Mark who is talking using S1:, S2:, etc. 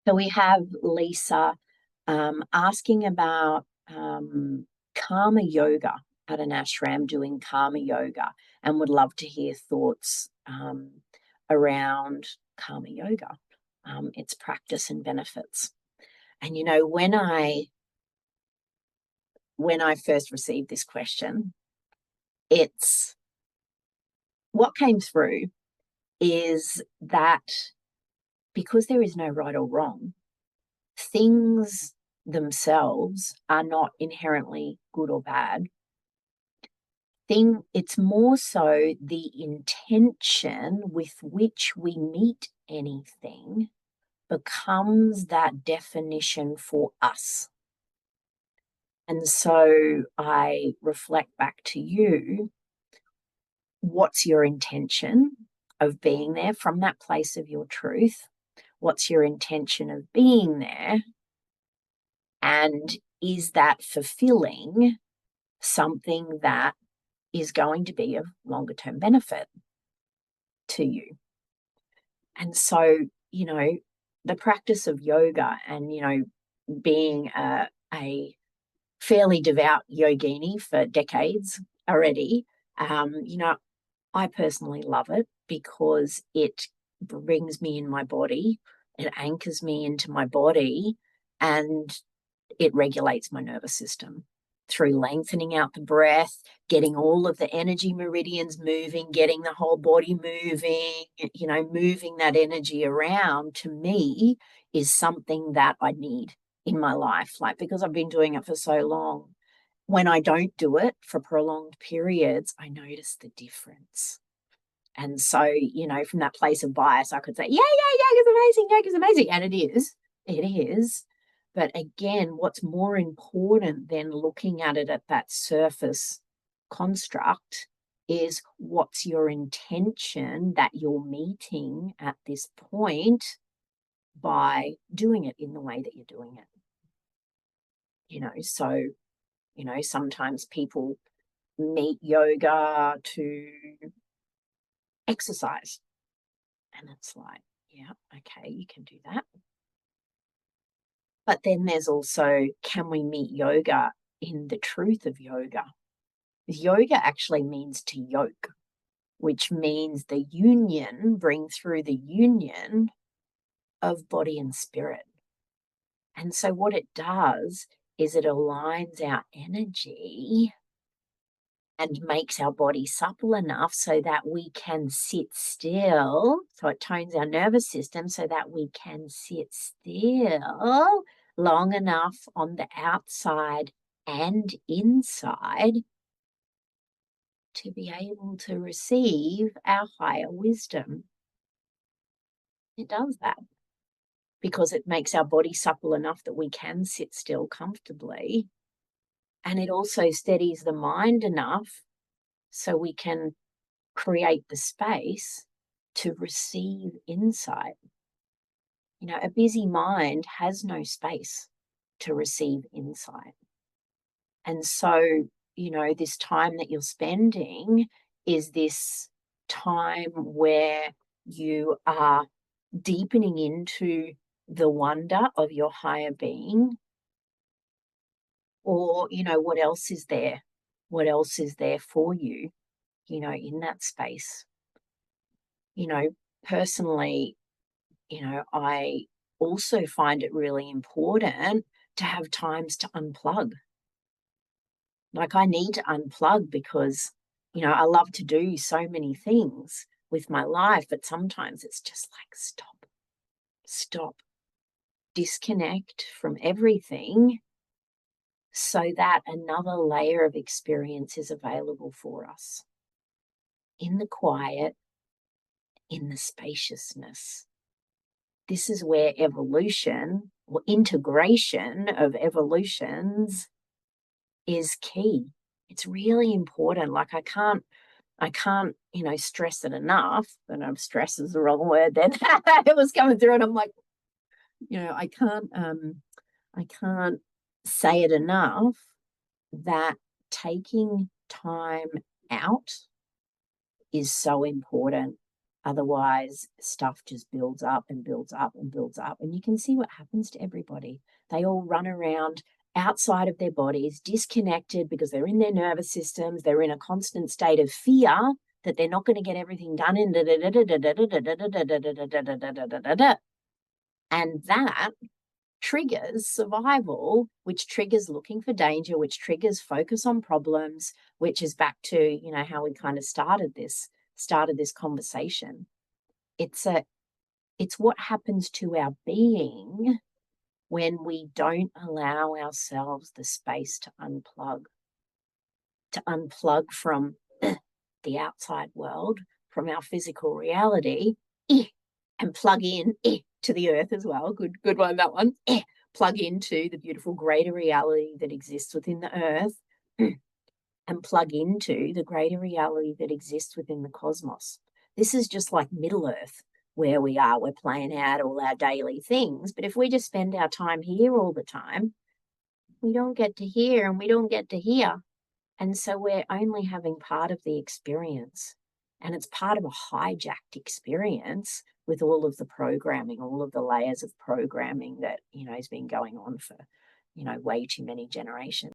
S1: So we have Lisa asking about karma yoga at an ashram, doing karma yoga, and would love to hear thoughts around karma yoga, its practice and benefits. And you know, when I first received this question, it's what came through is that because there is no right or wrong, things themselves are not inherently good or bad. It's more so the intention with which we meet anything becomes that definition for us. And so I reflect back to you, what's your intention of being there from that place of your truth? What's your intention of being there? And is that fulfilling something that is going to be of longer term benefit to you? And so, you know, the practice of yoga and, you know, being a fairly devout yogini for decades already, you know, I personally love it because it brings me in my body, it anchors me into my body, and it regulates my nervous system through lengthening out the breath, getting all of the energy meridians moving, getting the whole body moving, you know, moving that energy around, to me is something that I need in my life. Like, because I've been doing it for so long, when I don't do it for prolonged periods, I notice the difference. And so, you know, from that place of bias, I could say, yeah, yoga's amazing. And it is. But again, what's more important than looking at it at that surface construct is what's your intention that you're meeting at this point by doing it in the way that you're doing it. You know, so, you know, sometimes people meet yoga to exercise. And it's like, yeah, okay, you can do that. But then there's also, can we meet yoga in the truth of yoga? Yoga actually means to yoke, which means the union, bring through the union of body and spirit. And so what it does is it aligns our energy and makes our body supple enough so that we can sit still. So it tones our nervous system so that we can sit still long enough on the outside and inside to be able to receive our higher wisdom. It does that because it makes our body supple enough that we can sit still comfortably. And it also steadies the mind enough so we can create the space to receive insight. You know, a busy mind has no space to receive insight. And so, you know, this time that you're spending is this time where you are deepening into the wonder of your higher being. Or, you know, what else is there? What else is there for you, you know, in that space? You know, personally, you know, I also find it really important to have times to unplug. Like, I need to unplug because, you know, I love to do so many things with my life, but sometimes it's just like, stop, disconnect from everything so that another layer of experience is available for us in the quiet, in the spaciousness. This is where evolution or integration of evolutions is key. It's really important. Like, I can't, you know, stress it enough. And stress is the wrong word then. It was coming through and I'm like, you know, I can't say it enough that taking time out is so important. Otherwise, stuff just builds up and builds up and builds up. And you can see what happens to everybody. They all run around outside of their bodies, disconnected because they're in their nervous systems. They're in a constant state of fear that they're not going to get everything done. And that triggers survival, which triggers looking for danger, which triggers focus on problems, which is back to, how we kind of started this conversation. It's what happens to our being when we don't allow ourselves the space to unplug from the outside world, from our physical reality, and plug in to the earth as well. Good one, that one. Plug into the beautiful greater reality that exists within the earth, and plug into the greater reality that exists within the cosmos. This is just like Middle Earth, where we are. We're playing out all our daily things. But if we just spend our time here all the time, we don't get to hear and we don't get to hear. And so we're only having part of the experience. And it's part of a hijacked experience with all of the programming, all of the layers of programming that, has been going on for, way too many generations.